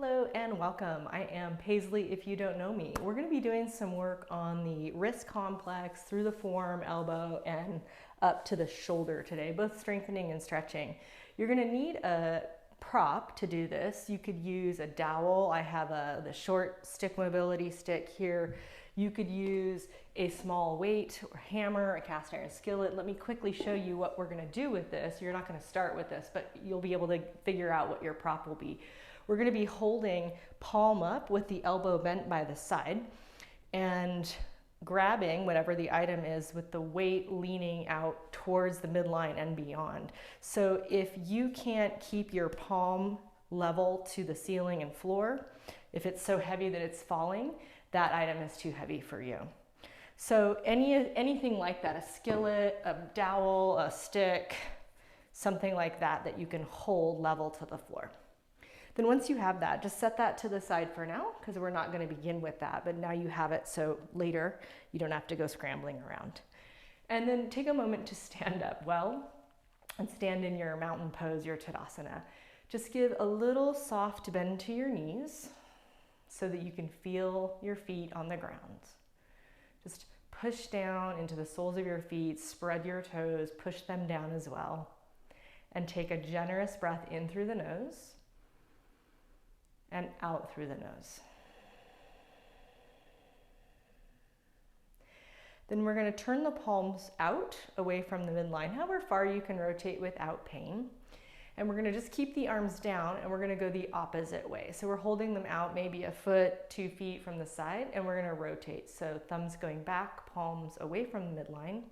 Hello and welcome. I am Paisley if you don't know me. We're going to be doing some work on the wrist complex through the forearm, elbow, and up to the shoulder today, both strengthening and stretching. You're going to need a prop to do this. You could use a dowel. I have the short stick mobility stick here. You could use a small weight or hammer, a cast iron skillet. Let me quickly show you what we're going to do with this. You're not going to start with this, but you'll be able to figure out what your prop will be. We're going to be holding palm up with the elbow bent by the side and grabbing whatever the item is with the weight leaning out towards the midline and beyond. So if you can't keep your palm level to the ceiling and floor, if it's so heavy that it's falling, that item is too heavy for you. So anything like that, a skillet, a dowel, a stick, something like that that you can hold level to the floor. Then once you have that, just set that to the side for now because we're not going to begin with that, but now you have it so later you don't have to go scrambling around. And then take a moment to stand up well and stand in your mountain pose, your Tadasana. Just give a little soft bend to your knees so that you can feel your feet on the ground. Just push down into the soles of your feet, spread your toes, push them down as well, and take a generous breath in through the nose and out through the nose. Then we're going to turn the palms out away from the midline, however far you can rotate without pain. And we're going to just keep the arms down and we're going to go the opposite way. So we're holding them out maybe a foot, 2 feet from the side, and we're going to rotate. So thumbs going back, palms away from the midline,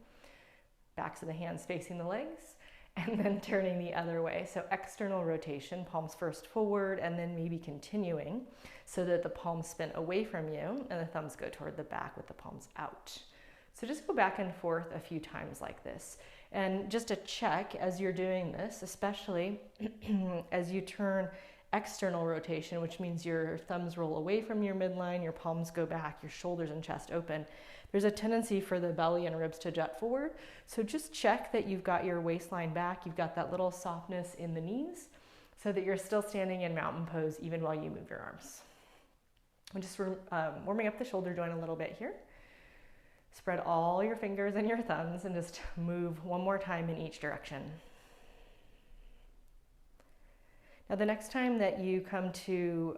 backs of the hands facing the legs, and then turning the other way. So external rotation, palms first forward and then maybe continuing so that the palms spin away from you and the thumbs go toward the back with the palms out. So just go back and forth a few times like this. And just a check as you're doing this, especially as you turn external rotation, which means your thumbs roll away from your midline, your palms go back, your shoulders and chest open. There's a tendency for the belly and ribs to jut forward. So just check that you've got your waistline back, you've got that little softness in the knees so that you're still standing in mountain pose even while you move your arms. I'm just warming up the shoulder joint a little bit here. Spread all your fingers and your thumbs and just move one more time in each direction. Now the next time that you come to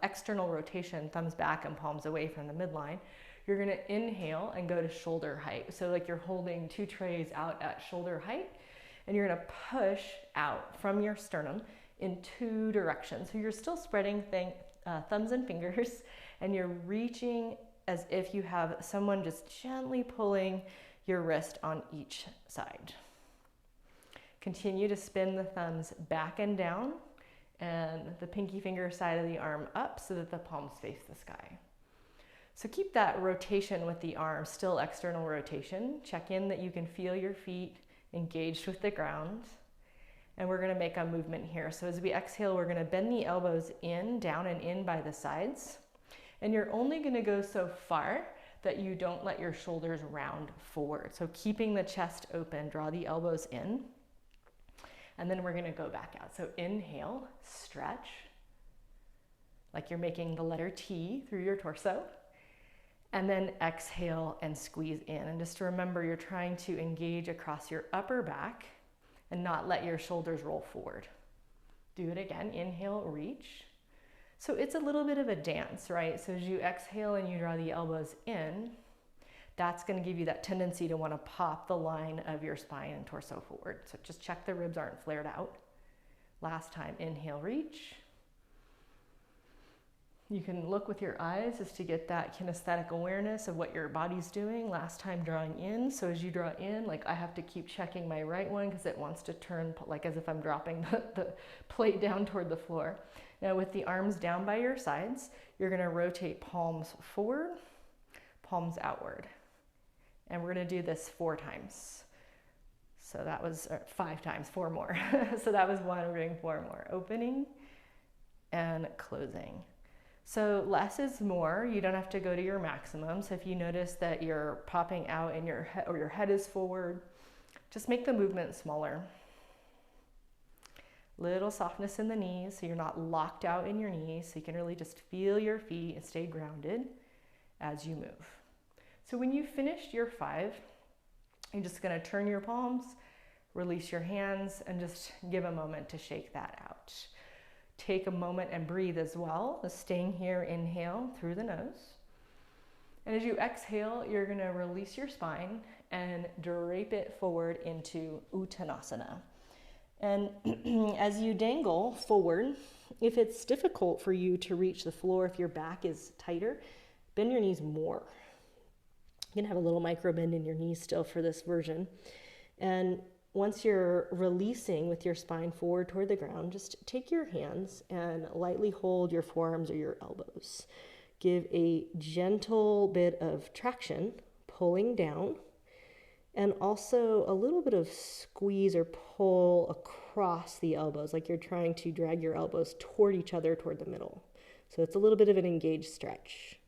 external rotation, thumbs back and palms away from the midline, you're going to inhale and go to shoulder height. So like you're holding 2 trays out at shoulder height and you're going to push out from your sternum in 2 directions. So you're still spreading thumbs and fingers and you're reaching as if you have someone just gently pulling your wrist on each side. Continue to spin the thumbs back and down and the pinky finger side of the arm up so that the palms face the sky. So keep that rotation with the arm, still external rotation. Check in that you can feel your feet engaged with the ground. And we're going to make a movement here. So as we exhale, we're going to bend the elbows in, down and in by the sides. And you're only going to go so far that you don't let your shoulders round forward. So keeping the chest open, draw the elbows in. And then we're going to go back out. So inhale, stretch, like you're making the letter T through your torso. And then exhale and squeeze in. And just remember, you're trying to engage across your upper back and not let your shoulders roll forward. Do it again. Inhale, reach. So it's a little bit of a dance, right? So as you exhale and you draw the elbows in, that's going to give you that tendency to want to pop the line of your spine and torso forward. So just check the ribs aren't flared out. Last time, inhale, reach. You can look with your eyes just to get that kinesthetic awareness of what your body's doing. Last time, drawing in. So as you draw in, like I have to keep checking my right one because it wants to turn like as if I'm dropping the plate down toward the floor. Now with the arms down by your sides, you're going to rotate palms forward, palms outward. And we're going to do this 4 times. So that was 5 times, 4 more. So that was 1, we're doing 4 more. Opening and closing. So less is more. You don't have to go to your maximum. So if you notice that you're popping out and your head is forward, just make the movement smaller. Little softness in the knees so you're not locked out in your knees, so you can really just feel your feet and stay grounded as you move. So when you finished your 5, you're just going to turn your palms, release your hands, and just give a moment to shake that out. Take a moment and breathe as well. Just staying here, inhale through the nose. And as you exhale, you're going to release your spine and drape it forward into Uttanasana. And as you dangle forward, if it's difficult for you to reach the floor, if your back is tighter, bend your knees more. You can have a little micro bend in your knees still for this version. And once you're releasing with your spine forward toward the ground, just take your hands and lightly hold your forearms or your elbows. Give a gentle bit of traction, pulling down, and also a little bit of squeeze or pull across the elbows, like you're trying to drag your elbows toward each other, toward the middle. So it's a little bit of an engaged stretch.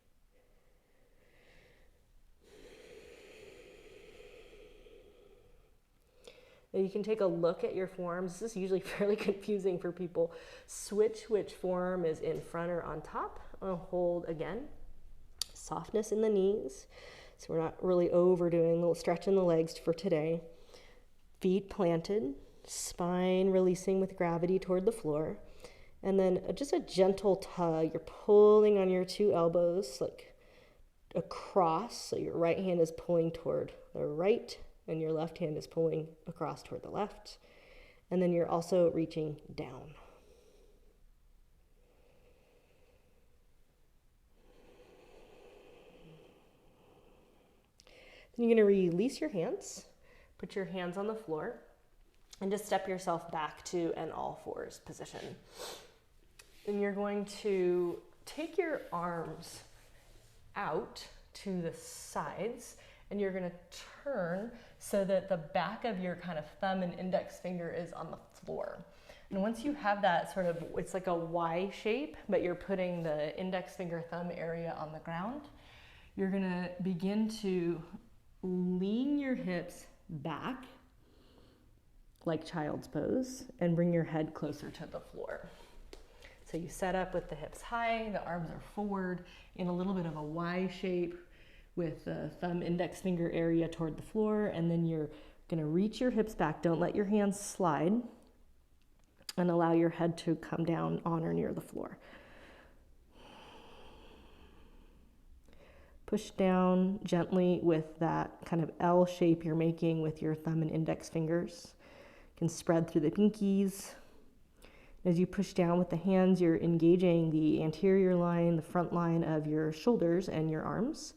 Now you can take a look at your forearms. This is usually fairly confusing for people. Switch which forearm is in front or on top. I'll hold again. Softness in the knees. So we're not really overdoing, a little stretch in the legs for today. Feet planted, spine releasing with gravity toward the floor. And then just a gentle tug. You're pulling on your 2 elbows like across. So your right hand is pulling toward the right and your left hand is pulling across toward the left. And then you're also reaching down. Then you're going to release your hands, put your hands on the floor, and just step yourself back to an all fours position. And you're going to take your arms out to the sides, and you're going to turn so that the back of your kind of thumb and index finger is on the floor. And once you have that sort of, it's like a Y shape, but you're putting the index finger thumb area on the ground, you're going to begin to lean your hips back like child's pose and bring your head closer to the floor. So you set up with the hips high, the arms are forward in a little bit of a Y shape with the thumb index finger area toward the floor, and then you're going to reach your hips back. Don't let your hands slide, and allow your head to come down on or near the floor. Push down gently with that kind of L shape you're making with your thumb and index fingers. You can spread through the pinkies. As you push down with the hands, you're engaging the anterior line, the front line of your shoulders and your arms.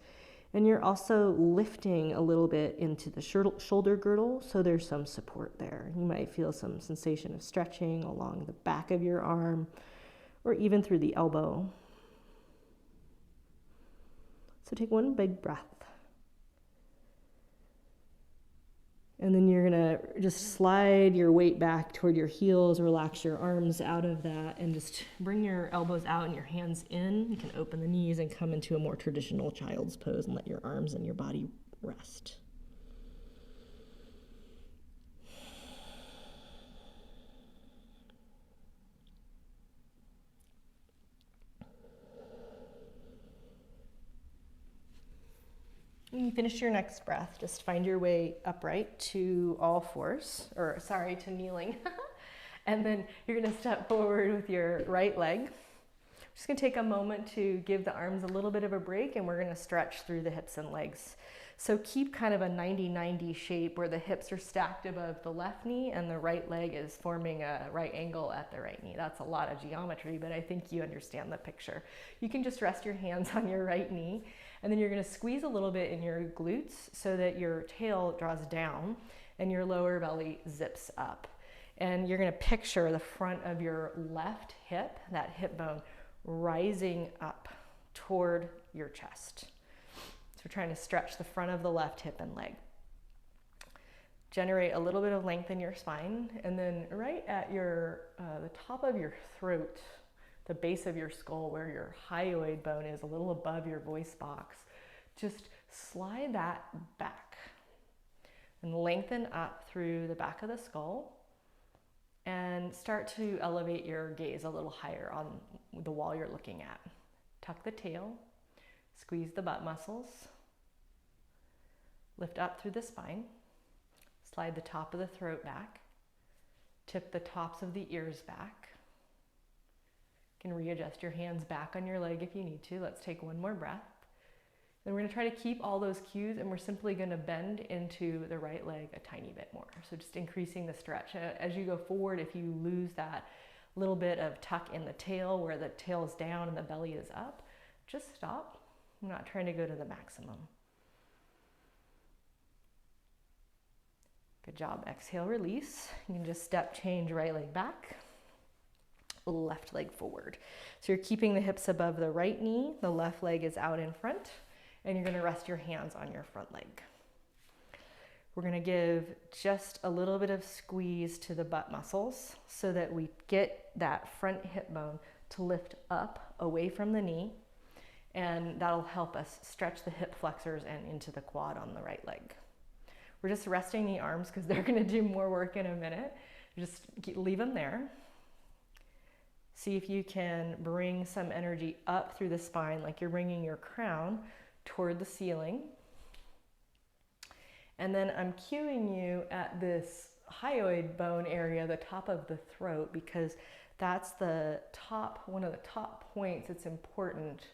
And you're also lifting a little bit into the shoulder girdle, so there's some support there. You might feel some sensation of stretching along the back of your arm or even through the elbow. So take one big breath. And then you're gonna just slide your weight back toward your heels, relax your arms out of that, and just bring your elbows out and your hands in. You can open the knees and come into a more traditional child's pose and let your arms and your body rest. When you finish your next breath, just find your way upright to all fours, to kneeling. And then you're gonna step forward with your right leg. Just gonna take a moment to give the arms a little bit of a break, and we're gonna stretch through the hips and legs. So keep kind of a 90-90 shape where the hips are stacked above the left knee and the right leg is forming a right angle at the right knee. That's a lot of geometry, but I think you understand the picture. You can just rest your hands on your right knee, and then you're gonna squeeze a little bit in your glutes so that your tail draws down and your lower belly zips up. And you're gonna picture the front of your left hip, that hip bone, rising up toward your chest. So we're trying to stretch the front of the left hip and leg. Generate a little bit of length in your spine, and then right at your the top of your throat, the base of your skull where your hyoid bone is, a little above your voice box, just slide that back and lengthen up through the back of the skull and start to elevate your gaze a little higher on the wall you're looking at. Tuck the tail, squeeze the butt muscles, lift up through the spine, slide the top of the throat back, tip the tops of the ears back. You can readjust your hands back on your leg if you need to. Let's take one more breath. Then we're going to try to keep all those cues, and we're simply going to bend into the right leg a tiny bit more. So just increasing the stretch. As you go forward, if you lose that little bit of tuck in the tail where the tail is down and the belly is up, just stop. I'm not trying to go to the maximum. Good job. Exhale, release. You can just step change right leg back, left leg forward. So you're keeping the hips above the right knee, the left leg is out in front, and you're going to rest your hands on your front leg. We're going to give just a little bit of squeeze to the butt muscles so that we get that front hip bone to lift up away from the knee, and that'll help us stretch the hip flexors and into the quad on the right leg. We're just resting the arms because they're going to do more work in a minute. Just leave them there. See if you can bring some energy up through the spine like you're bringing your crown toward the ceiling. And then I'm cueing you at this hyoid bone area, the top of the throat, because that's one of the top points. It's important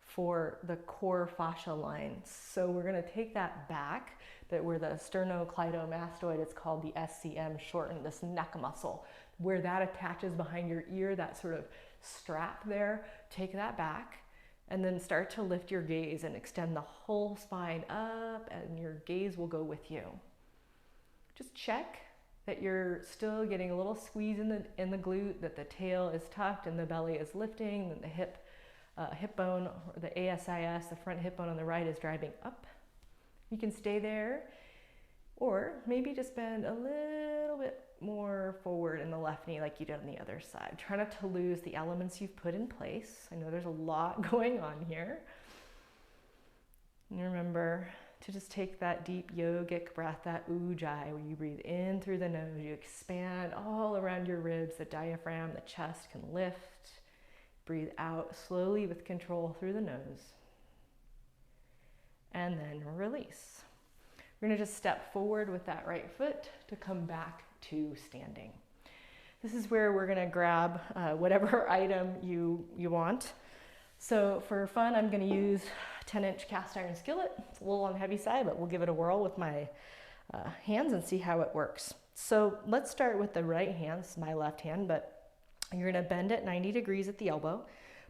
for the core fascia line. So we're going to take that back, that where the sternocleidomastoid, it's called the SCM, shortened, this neck muscle, where that attaches behind your ear, that sort of strap there. Take that back and then start to lift your gaze and extend the whole spine up, and your gaze will go with you. Just check that you're still getting a little squeeze in the glute, that the tail is tucked and the belly is lifting, and the hip bone, or the ASIS, the front hip bone on the right, is driving up. You can stay there, or maybe just bend a little bit more forward in the left knee like you did on the other side. Try not to lose the elements you've put in place. I know there's a lot going on here. And remember to just take that deep yogic breath, that ujjayi, where you breathe in through the nose, you expand all around your ribs, the diaphragm, the chest can lift. Breathe out slowly with control through the nose. And then release. We're going to just step forward with that right foot to come back to standing. This is where we're going to grab whatever item you want. So for fun, I'm going to use a 10-inch cast iron skillet. It's a little on the heavy side, but we'll give it a whirl with my hands and see how it works. So let's start with the right hand. This is my left hand, but you're going to bend it 90 degrees at the elbow,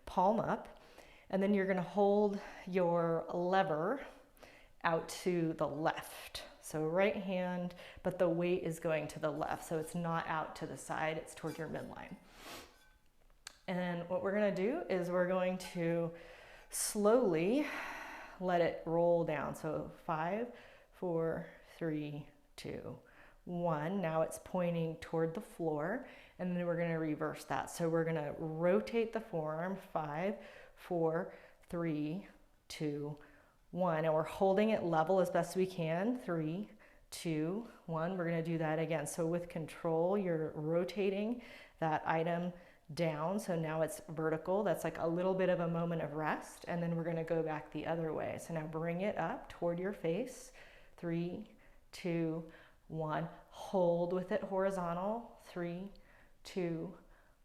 palm up, and then you're going to hold your lever out to the left. So right hand, but the weight is going to the left, so it's not out to the side, it's toward your midline. And what we're going to do is we're going to slowly let it roll down. So 5, 4, 3, 2, 1. Now it's pointing toward the floor, and then we're going to reverse that. So we're going to rotate the forearm, 5, 4, 3, 2, 1. And we're holding it level as best we can. 3, 2, 1. We're going to do that again. So with control, you're rotating that item down. So now it's vertical. That's like a little bit of a moment of rest. And then we're going to go back the other way. So now bring it up toward your face. 3, 2, 1. Hold with it horizontal. 3, 2,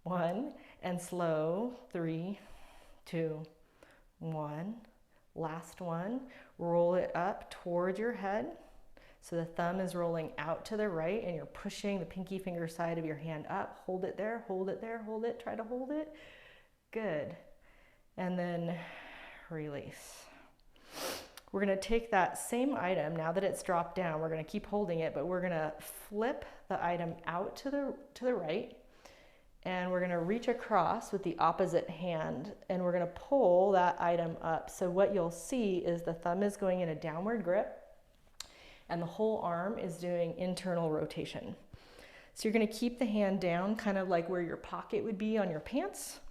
1. And slow. 3, 2, 1. Last one. Roll it up toward your head. So the thumb is rolling out to the right and you're pushing the pinky finger side of your hand up. Hold it there, hold it there, hold it, try to hold it. Good. And then release. We're going to take that same item, now that it's dropped down, we're going to keep holding it, but we're going to flip the item out to the right, and we're going to reach across with the opposite hand, and we're going to pull that item up. So what you'll see is the thumb is going in a downward grip, and the whole arm is doing internal rotation. So you're going to keep the hand down, kind of like where your pocket would be on your pants,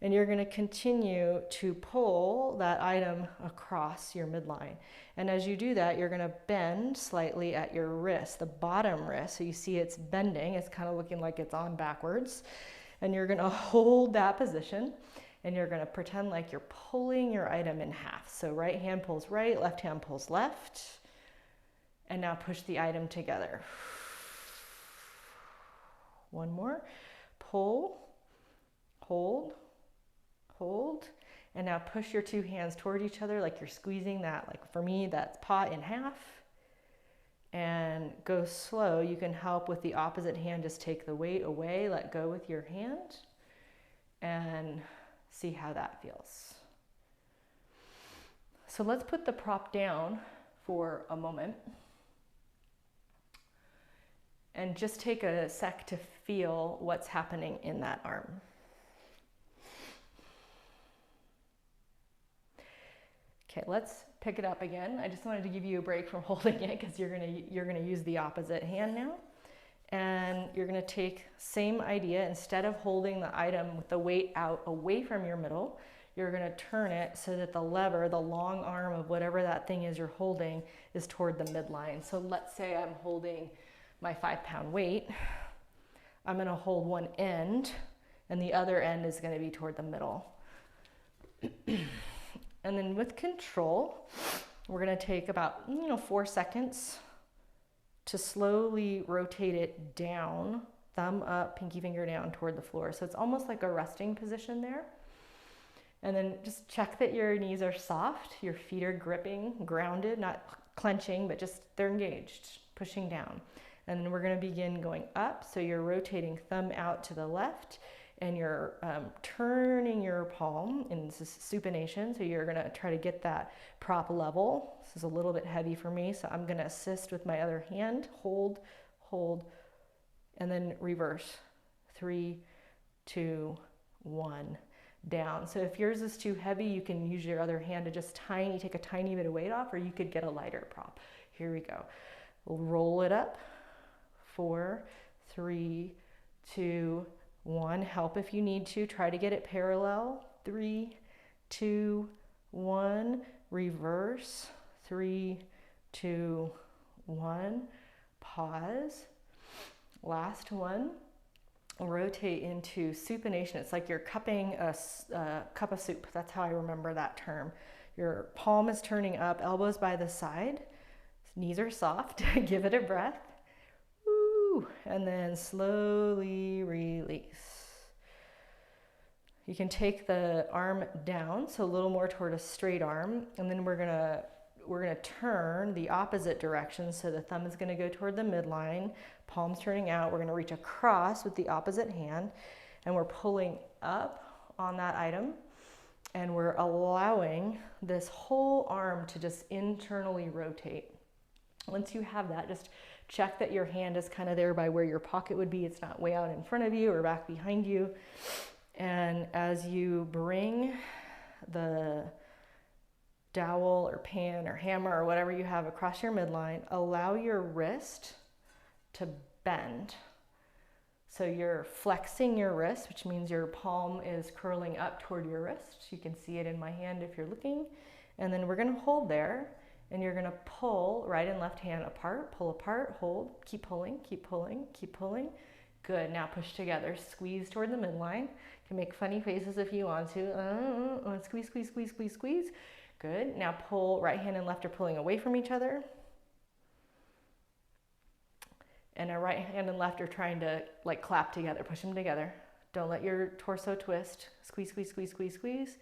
And you're going to continue to pull that item across your midline. And as you do that, you're going to bend slightly at your wrist, the bottom wrist. So you see it's bending, it's kind of looking like it's on backwards. And you're going to hold that position, and you're going to pretend like you're pulling your item in half. So right hand pulls right, left hand pulls left. And now push the item together. One more. Pull, hold, hold, and now push your two hands toward each other like you're squeezing that, like for me, that's pot in half. And go slow. You can help with the opposite hand, just take the weight away, let go with your hand, and see how that feels. So let's put the prop down for a moment. And just take a sec to feel what's happening in that arm. Okay, let's pick it up again. I just wanted to give you a break from holding it because you're gonna use the opposite hand now. And you're gonna take same idea, instead of holding the item with the weight out away from your middle, you're gonna turn it so that the lever, the long arm of whatever that thing is you're holding, is toward the midline. So let's say I'm holding my 5-pound weight. I'm gonna hold one end, and the other end is gonna be toward the middle. And then with control, we're gonna take about 4 seconds to slowly rotate it down, thumb up, pinky finger down toward the floor. So it's almost like a resting position there. And then just check that your knees are soft, your feet are gripping, grounded, not clenching, but just they're engaged, pushing down. And then we're going to begin going up. So you're rotating thumb out to the left, and you're turning your palm in supination. So you're going to try to get that prop level. This is a little bit heavy for me, so I'm going to assist with my other hand. Hold, hold, and then reverse. 3, 2, 1, down. So if yours is too heavy, you can use your other hand to just take a tiny bit of weight off, or you could get a lighter prop. Here we go. We'll roll it up. 4, 3, 2, 1. Help if you need to. Try to get it parallel. 3, 2, 1. Reverse. 3, 2, 1. Pause. Last one. Rotate into supination. It's like you're cupping a cup of soup. That's how I remember that term. Your palm is turning up, elbows by the side. Knees are soft. Give it a breath. And then slowly release. You can take the arm down, so a little more toward a straight arm, and then we're gonna turn the opposite direction. So the thumb is gonna go toward the midline, palms turning out. We're gonna reach across with the opposite hand, and we're pulling up on that item, and we're allowing this whole arm to just internally rotate. Once you have that, just check that your hand is kind of there by where your pocket would be. It's not way out in front of you or back behind you. And as you bring the dowel or pan or hammer or whatever you have across your midline, allow your wrist to bend. So you're flexing your wrist, which means your palm is curling up toward your wrist. You can see it in my hand if you're looking. And then we're gonna hold there. And you're gonna pull right and left hand apart, pull apart, hold, keep pulling, keep pulling, keep pulling. Good, now push together, squeeze toward the midline. You can make funny faces if you want to. Squeeze, squeeze, squeeze, squeeze, squeeze. Good, now pull, right hand and left are pulling away from each other. And our right hand and left are trying to like clap together, push them together. Don't let your torso twist. Squeeze, squeeze, squeeze, squeeze, squeeze,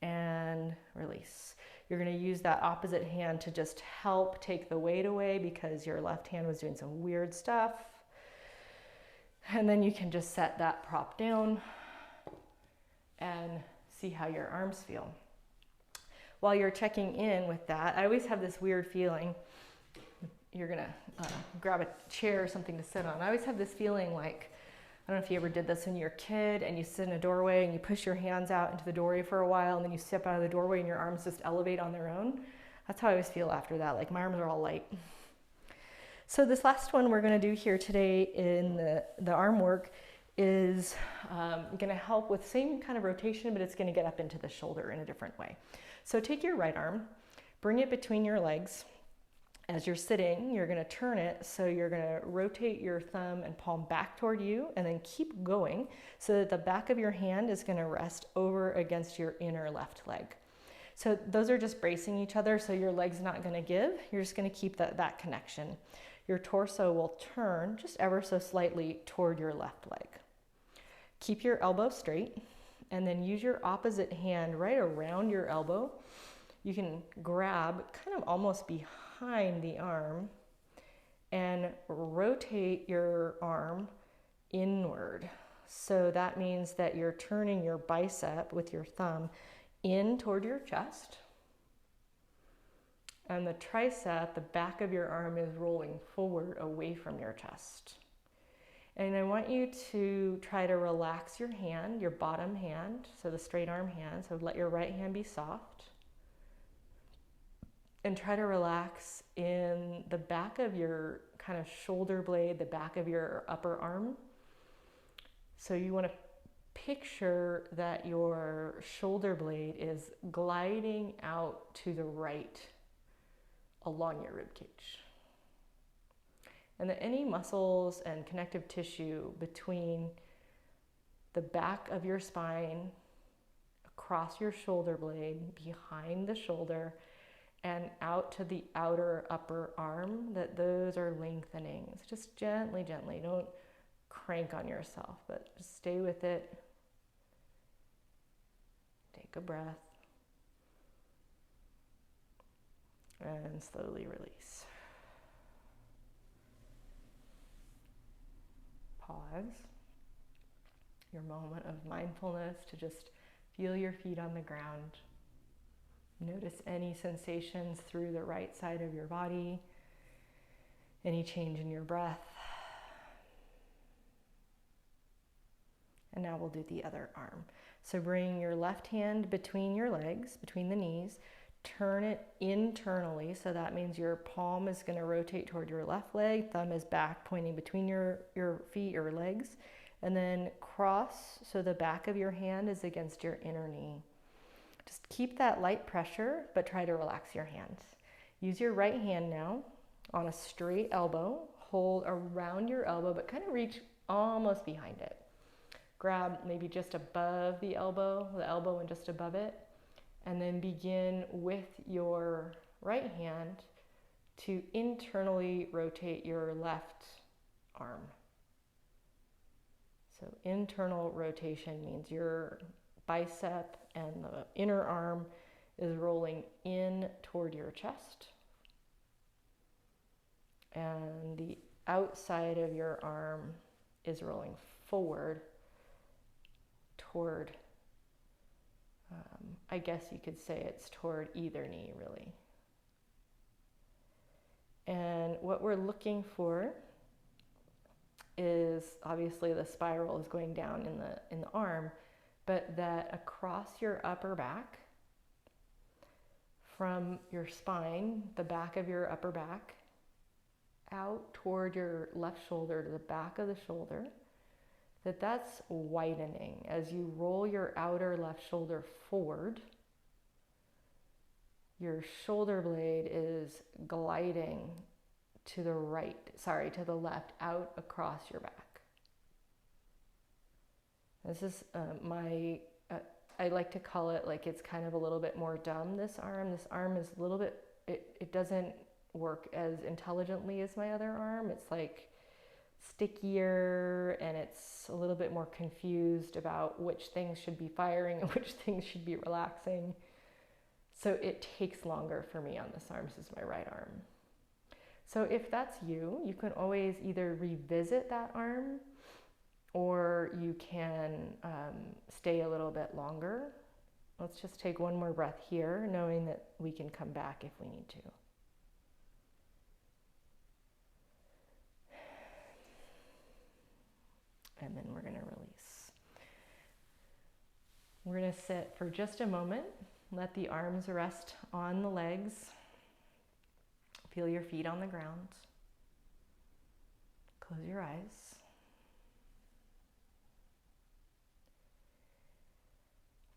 and release. You're going to use that opposite hand to just help take the weight away because your left hand was doing some weird stuff. And then you can just set that prop down and see how your arms feel. While you're checking in with that, I always have this weird feeling. You're going to grab a chair or something to sit on. I always have this feeling like, I don't know if you ever did this when you're a kid and you sit in a doorway and you push your hands out into the doorway for a while and then you step out of the doorway and your arms just elevate on their own. That's how I always feel after that, like my arms are all light. So this last one we're gonna do here today in the arm work is going to help with same kind of rotation, but it's going to get up into the shoulder in a different way. So take your right arm, bring it between your legs. As you're sitting, you're going to turn it, so you're going to rotate your thumb and palm back toward you, and then keep going so that the back of your hand is going to rest over against your inner left leg. So those are just bracing each other, so your leg's not going to give. You're just going to keep that connection. Your torso will turn just ever so slightly toward your left leg. Keep your elbow straight, and then use your opposite hand right around your elbow. You can grab kind of almost behind the arm and rotate your arm inward. So that means that you're turning your bicep with your thumb in toward your chest. And the tricep, the back of your arm, is rolling forward away from your chest. And I want you to try to relax your hand, your bottom hand, so the straight arm hand. So let your right hand be soft. And try to relax in the back of your kind of shoulder blade, the back of your upper arm. So you want to picture that your shoulder blade is gliding out to the right along your rib cage. And that any muscles and connective tissue between the back of your spine, across your shoulder blade, behind the shoulder, and out to the outer upper arm, that those are lengthening. So just gently, gently, don't crank on yourself, but just stay with it. Take a breath. And slowly release. Pause. Your moment of mindfulness to just feel your feet on the ground. Notice any sensations through the right side of your body, any change in your breath. And now we'll do the other arm. So bring your left hand between your legs, between the knees, turn it internally. So that means your palm is going to rotate toward your left leg, thumb is back pointing between your feet or legs, and then cross so the back of your hand is against your inner knee. Just keep that light pressure, but try to relax your hands. Use your right hand now on a straight elbow. Hold around your elbow, but kind of reach almost behind it. Grab maybe just above the elbow and just above it. And then begin with your right hand to internally rotate your left arm. So internal rotation means your bicep and the inner arm is rolling in toward your chest. And the outside of your arm is rolling forward toward, I guess you could say it's toward either knee, really. And what we're looking for is obviously the spiral is going down in the arm, but that across your upper back, from your spine, the back of your upper back, out toward your left shoulder to the back of the shoulder, that's widening. As you roll your outer left shoulder forward, your shoulder blade is gliding to the left, out across your back. This is I like to call it like it's kind of a little bit more dumb, this arm. This arm is a little bit, it doesn't work as intelligently as my other arm. It's like stickier and it's a little bit more confused about which things should be firing and which things should be relaxing. So it takes longer for me on this arm. This is my right arm. So if that's you, you can always either revisit that arm or you can stay a little bit longer. Let's just take one more breath here, knowing that we can come back if we need to. And then we're going to release. We're going to sit for just a moment. Let the arms rest on the legs. Feel your feet on the ground. Close your eyes.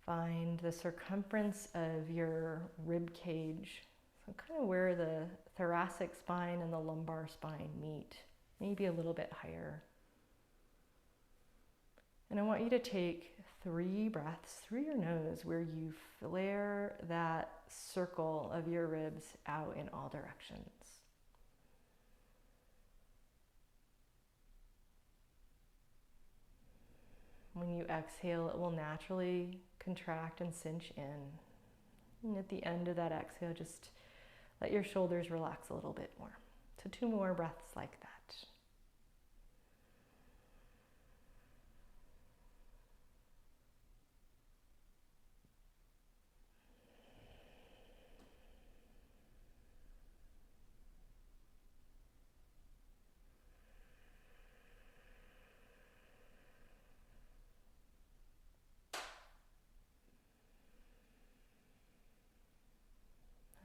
Find the circumference of your rib cage, so kind of where the thoracic spine and the lumbar spine meet, maybe a little bit higher. And I want you to take 3 breaths through your nose where you flare that circle of your ribs out in all directions. When you exhale, it will naturally contract and cinch in. And at the end of that exhale, just let your shoulders relax a little bit more. So 2 more breaths like that.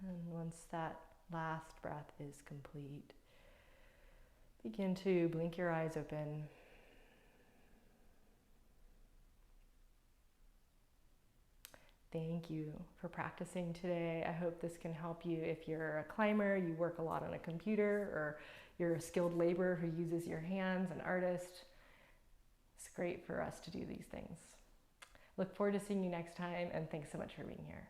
And once that last breath is complete, begin to blink your eyes open. Thank you for practicing today. I hope this can help you if you're a climber, you work a lot on a computer, or you're a skilled laborer who uses your hands, an artist. It's great for us to do these things. Look forward to seeing you next time, and thanks so much for being here.